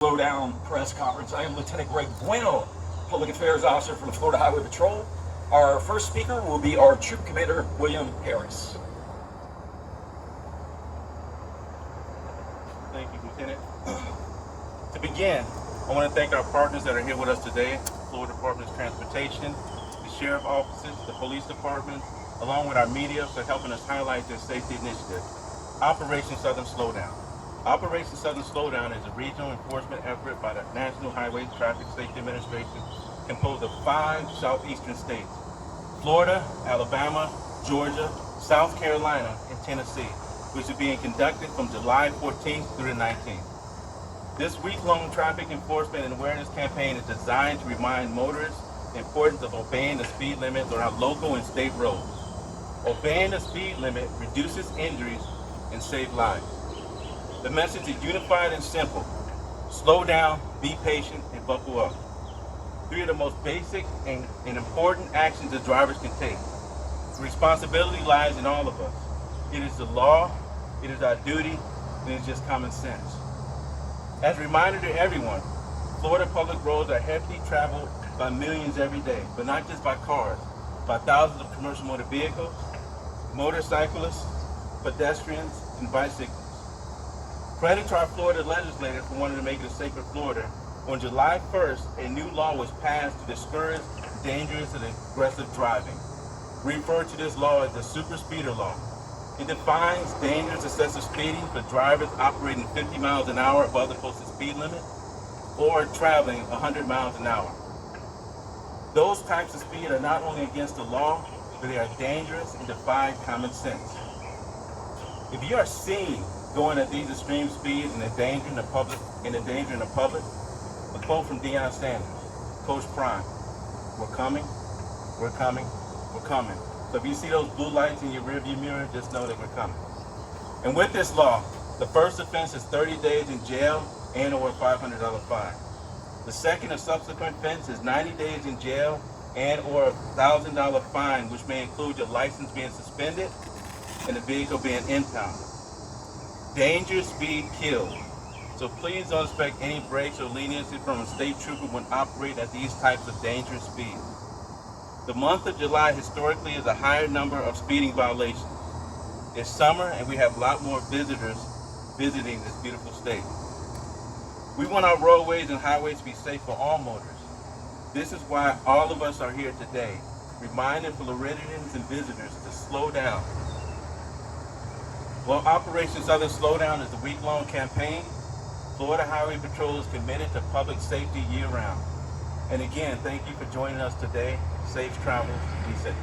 Slow down press conference. I am Lieutenant Greg Bueno, Public Affairs Officer for the Florida Highway Patrol. Our first speaker will be our Troop Commander, William Harris. Thank you, Lieutenant. To begin, I want to thank our partners that are here with us today, Florida Department of Transportation, the Sheriff Offices, the Police Department, along with our media for helping us highlight this safety initiative, Operation Southern Slowdown. Operation Southern Slowdown is a regional enforcement effort by the National Highway Traffic Safety Administration composed of 5 southeastern states, Florida, Alabama, Georgia, South Carolina, and Tennessee, which is being conducted from July 14th through the 19th. This week-long traffic enforcement and awareness campaign is designed to remind motorists the importance of obeying the speed limits on our local and state roads. Obeying the speed limit reduces injuries and saves lives. The message is unified and simple. Slow down, be patient, and buckle up. 3 of the most basic and important actions that drivers can take. The responsibility lies in all of us. It is the law, it is our duty, and it's just common sense. As a reminder to everyone, Florida public roads are heavily traveled by millions every day, but not just by cars, by thousands of commercial motor vehicles, motorcyclists, pedestrians, and bicyclists. Credit to our Florida legislators for wanting to make it a safer Florida. On July 1st, a new law was passed to discourage dangerous and aggressive driving. We refer to this law as the Super Speeder Law. It defines dangerous excessive speeding for drivers operating 50 miles an hour above the posted speed limit or traveling 100 miles an hour. Those types of speed are not only against the law, but they are dangerous and defy common sense. If you are seen going at these extreme speeds and endangering the public, a quote from Deion Sanders, Coach Prime, we're coming, we're coming, we're coming. So if you see those blue lights in your rearview mirror, just know that we're coming. And with this law, the first offense is 30 days in jail and or a $500 fine. The second or subsequent offense is 90 days in jail and or a $1,000 fine, which may include your license being suspended and the vehicle being impounded. Dangerous speed kills. So please don't expect any breaks or leniency from a state trooper when operating at these types of dangerous speeds. The month of July historically is a higher number of speeding violations. It's summer and we have a lot more visitors visiting this beautiful state. We want our roadways and highways to be safe for all motorists. This is why all of us are here today, reminding Floridians and visitors to slow down. While Operation Southern Slowdown is a week-long campaign, Florida Highway Patrol is committed to public safety year-round. And again, thank you for joining us today. Safe travels, be safe.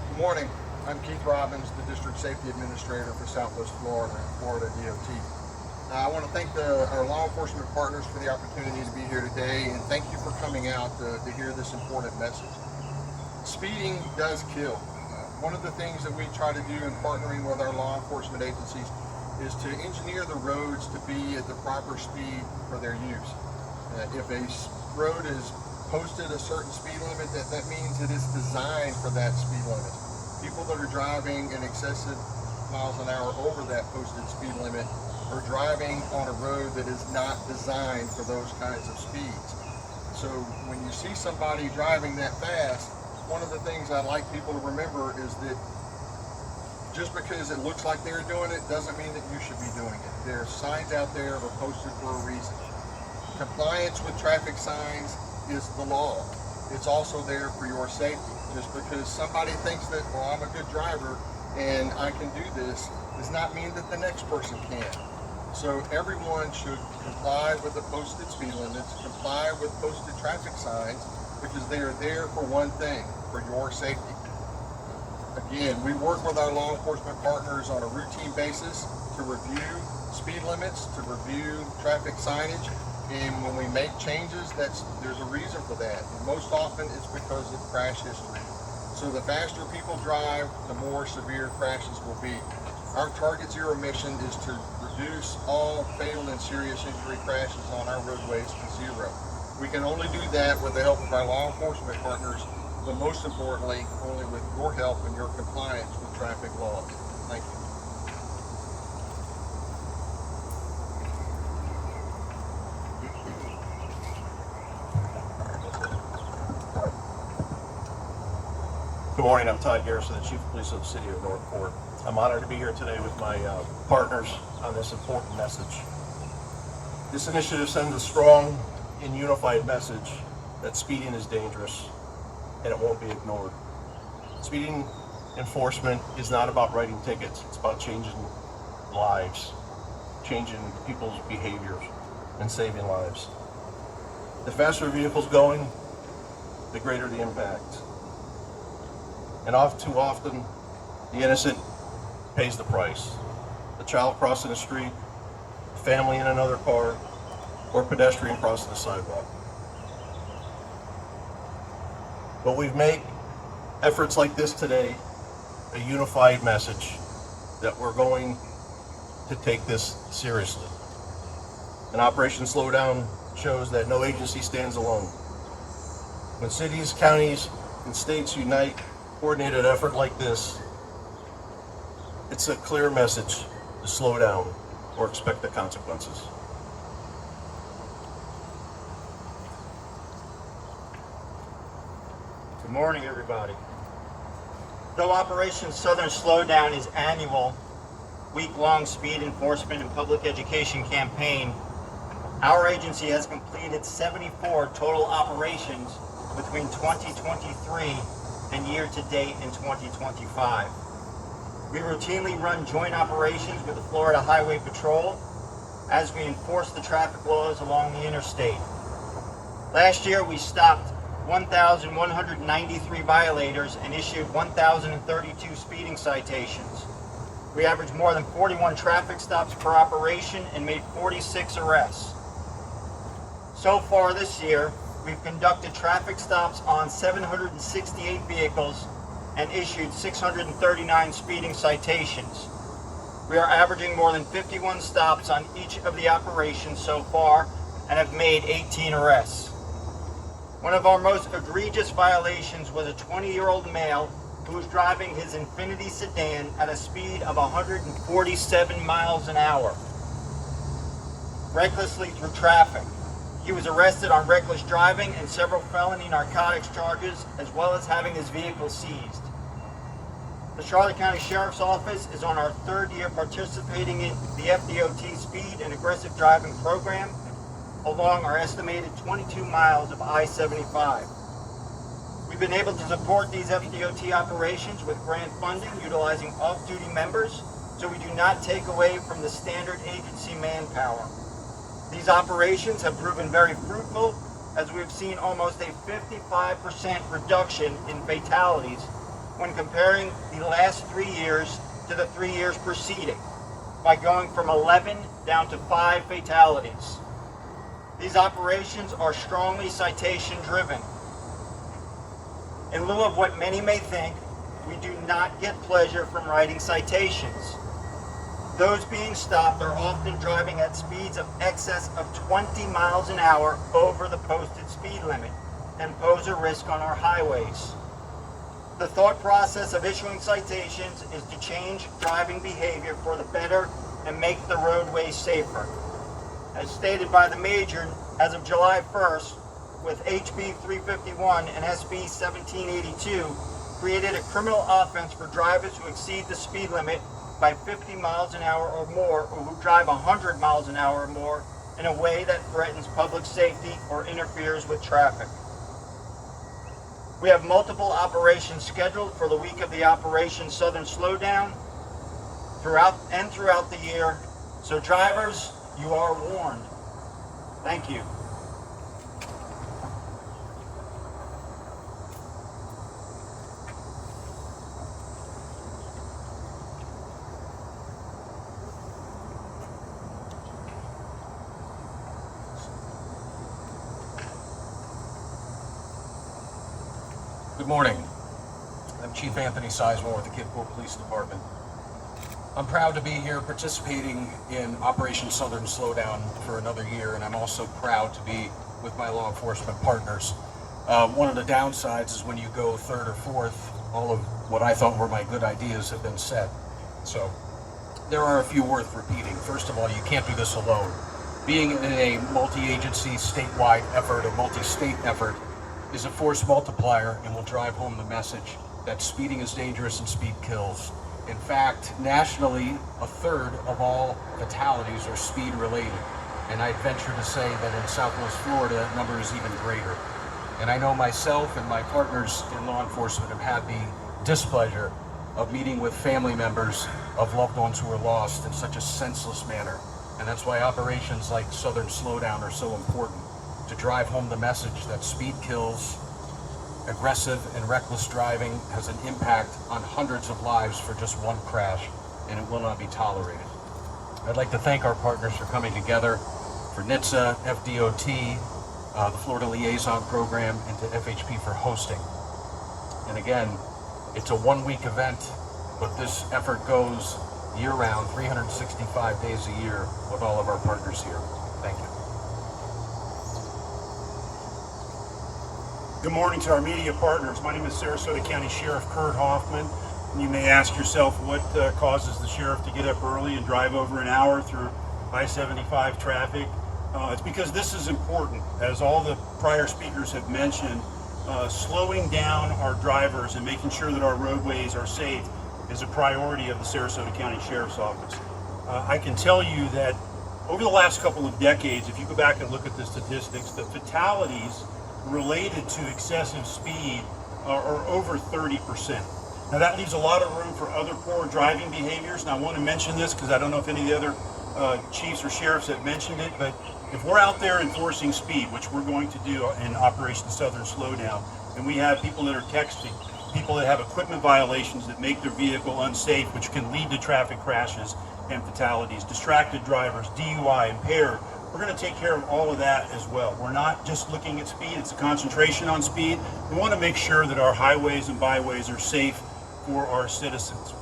Good morning. I'm Keith Robbins, the District Safety Administrator for Southwest Florida and Florida DOT. I want to thank our law enforcement partners for the opportunity to be here today, and thank you for coming out to hear this important message. Speeding does kill. One of the things that we try to do in partnering with our law enforcement agencies is to engineer the roads to be at the proper speed for their use. If a road is posted a certain speed limit, that means it is designed for that speed limit. People that are driving in excessive miles an hour over that posted speed limit are driving on a road that is not designed for those kinds of speeds. So when you see somebody driving that fast, one of the things I'd like people to remember is that just because it looks like they're doing it doesn't mean that you should be doing it. There are signs out there that are posted for a reason. Compliance with traffic signs is the law. It's also there for your safety. Just because somebody thinks that, well, I'm a good driver and I can do this, does not mean that the next person can. So everyone should comply with the posted speed limits, comply with posted traffic signs, because they are there for one thing, for your safety. Again, we work with our law enforcement partners on a routine basis to review speed limits, to review traffic signage, and when we make changes, there's a reason for that. And most often it's because of crash history. So the faster people drive, the more severe crashes will be. Our Target Zero mission is to reduce all fatal and serious injury crashes on our roadways to zero. We can only do that with the help of our law enforcement partners, but most importantly, only with your help and your compliance with traffic laws. Thank you. morning, I'm Todd Garrison, the Chief of Police of the City of Northport. I'm honored to be here today with my partners on this important message. This initiative sends a strong and unified message that speeding is dangerous and it won't be ignored. Speeding enforcement is not about writing tickets, it's about changing lives, changing people's behaviors, and saving lives. The faster a vehicle's going, the greater the impact. And too often, the innocent pays the price. The child crossing the street, family in another car, or pedestrian crossing the sidewalk. But we've made efforts like this today a unified message that we're going to take this seriously. And Operation Slowdown shows that no agency stands alone. When cities, counties, and states unite, coordinated effort like this, it's a clear message to slow down or expect the consequences. Good morning, everybody. Though Operation Southern Slowdown is annual, week-long speed enforcement and public education campaign, our agency has completed 74 total operations between 2023 and year-to-date in 2025. We routinely run joint operations with the Florida Highway Patrol as we enforce the traffic laws along the interstate. Last year, we stopped 1,193 violators and issued 1,032 speeding citations. We averaged more than 41 traffic stops per operation and made 46 arrests. So far this year, we've conducted traffic stops on 768 vehicles and issued 639 speeding citations. We are averaging more than 51 stops on each of the operations so far and have made 18 arrests. One of our most egregious violations was a 20-year-old male who was driving his Infiniti sedan at a speed of 147 miles an hour, recklessly through traffic. He was arrested on reckless driving and several felony narcotics charges, as well as having his vehicle seized. The Charlotte County Sheriff's Office is on our third year participating in the FDOT Speed and Aggressive Driving Program along our estimated 22 miles of I-75. We've been able to support these FDOT operations with grant funding utilizing off-duty members, so we do not take away from the standard agency manpower. These operations have proven very fruitful, as we've seen almost a 55% reduction in fatalities when comparing the last 3 years to the 3 years preceding, by going from 11 down to 5 fatalities. These operations are strongly citation driven. In lieu of what many may think, we do not get pleasure from writing citations. Those being stopped are often driving at speeds of excess of 20 miles an hour over the posted speed limit and pose a risk on our highways. The thought process of issuing citations is to change driving behavior for the better and make the roadways safer. As stated by the Major, as of July 1st, with HB 351 and SB 1782, created a criminal offense for drivers who exceed the speed limit by 50 miles an hour or more, or who drive 100 miles an hour or more in a way that threatens public safety or interferes with traffic. We have multiple operations scheduled for the week of the Operation Southern Slowdown throughout the year, so drivers, you are warned. Thank you. Good morning. I'm Chief Anthony Sizemore with the Kidport Police Department. I'm proud to be here participating in Operation Southern Slowdown for another year, and I'm also proud to be with my law enforcement partners. One of the downsides is when you go third or fourth, all of what I thought were my good ideas have been said. So there are a few worth repeating. First of all, you can't do this alone. Being in a multi-agency, statewide effort, a multi-state effort, is a force multiplier and will drive home the message that speeding is dangerous and speed kills. In fact, nationally, a third of all fatalities are speed related. And I'd venture to say that in Southwest Florida, that number is even greater. And I know myself and my partners in law enforcement have had the displeasure of meeting with family members of loved ones who were lost in such a senseless manner. And that's why operations like Southern Slowdown are so important, to drive home the message that speed kills, aggressive and reckless driving has an impact on hundreds of lives for just one crash, and it will not be tolerated. I'd like to thank our partners for coming together, for NHTSA, FDOT, the Florida Liaison Program, and to FHP for hosting. And again, it's a one-week event, but this effort goes year-round, 365 days a year with all of our partners here. Thank you. Good morning to our media partners. My name is Sarasota County Sheriff Kurt Hoffman. And you may ask yourself what causes the sheriff to get up early and drive over an hour through I-75 traffic. It's because this is important. As all the prior speakers have mentioned, slowing down our drivers and making sure that our roadways are safe is a priority of the Sarasota County Sheriff's Office. I can tell you that over the last couple of decades, if you go back and look at the statistics, the fatalities related to excessive speed are over 30%. Now that leaves a lot of room for other poor driving behaviors, and I want to mention this because I don't know if any of the other chiefs or sheriffs have mentioned it, but if we're out there enforcing speed, which we're going to do in Operation Southern Slowdown, and we have people that are texting, people that have equipment violations that make their vehicle unsafe, which can lead to traffic crashes and fatalities, distracted drivers, DUI, impaired, we're going to take care of all of that as well. We're not just looking at speed, it's a concentration on speed. We want to make sure that our highways and byways are safe for our citizens.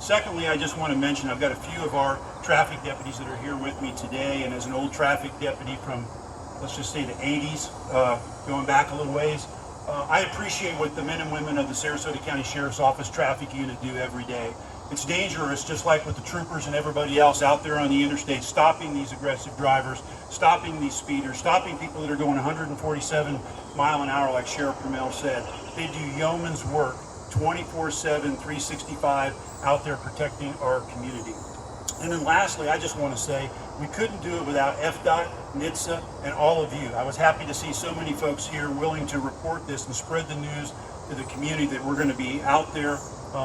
Secondly, I just want to mention, I've got a few of our traffic deputies that are here with me today, and as an old traffic deputy from, let's just say the 80s, going back a little ways, I appreciate what the men and women of the Sarasota County Sheriff's Office Traffic Unit do every day. It's dangerous, just like with the troopers and everybody else out there on the interstate, stopping these aggressive drivers, stopping these speeders, stopping people that are going 147 mile an hour, like Sheriff Brumell said. They do yeoman's work, 24/7, 365, out there protecting our community. And then lastly, I just want to say, we couldn't do it without FDOT, NHTSA, and all of you. I was happy to see so many folks here willing to report this and spread the news to the community that we're going to be out there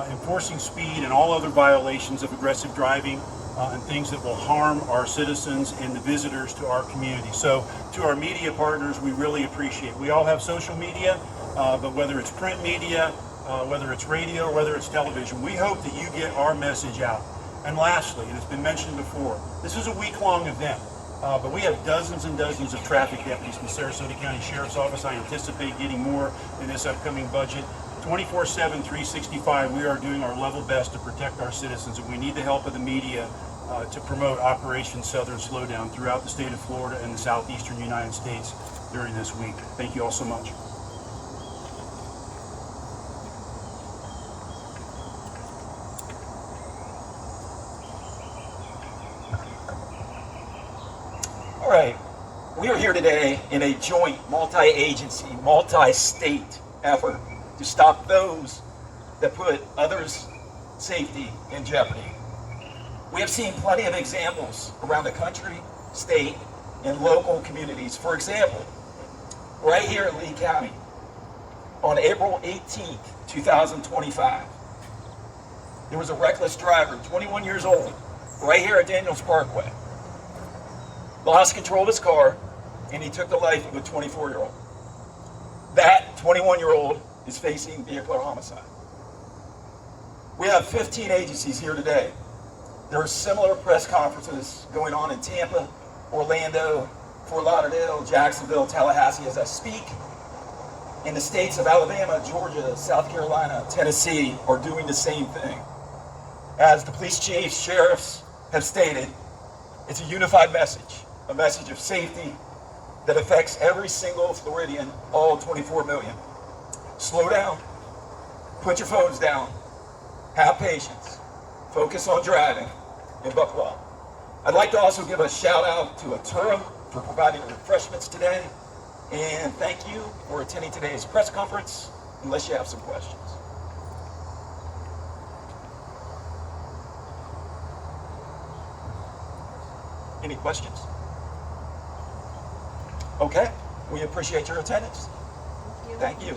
enforcing speed and all other violations of aggressive driving and things that will harm our citizens and the visitors to our community. So to our media partners, we really appreciate. We all have social media, but whether it's print media, whether it's radio, or whether it's television, we hope that you get our message out. And lastly, and it's been mentioned before, this is a week-long event, but we have dozens and dozens of traffic deputies from the Sarasota County Sheriff's Office. I anticipate getting more in this upcoming budget. 24/7, 365, we are doing our level best to protect our citizens, and we need the help of the media to promote Operation Southern Slowdown throughout the state of Florida and the southeastern United States during this week. Thank you all so much. All right, we are here today in a joint multi-agency, multi-state effort to stop those that put others' safety in jeopardy. We have seen plenty of examples around the country, state, and local communities. For example, right here in Lee County, on April 18th, 2025, there was a reckless driver, 21 years old, right here at Daniels Parkway. Lost control of his car, and he took the life of a 24-year-old. That 21-year-old is facing vehicular homicide. We have 15 agencies here today. There are similar press conferences going on in Tampa, Orlando, Fort Lauderdale, Jacksonville, Tallahassee as I speak. And the states of Alabama, Georgia, South Carolina, Tennessee are doing the same thing. As the police chiefs, sheriffs have stated, it's a unified message, a message of safety that affects every single Floridian, all 24 million. Slow down, put your phones down, have patience, focus on driving, and buckle up. I'd like to also give a shout out to Atura for providing refreshments today, and thank you for attending today's press conference, unless you have some questions. Any questions? Okay, we appreciate your attendance. Thank you.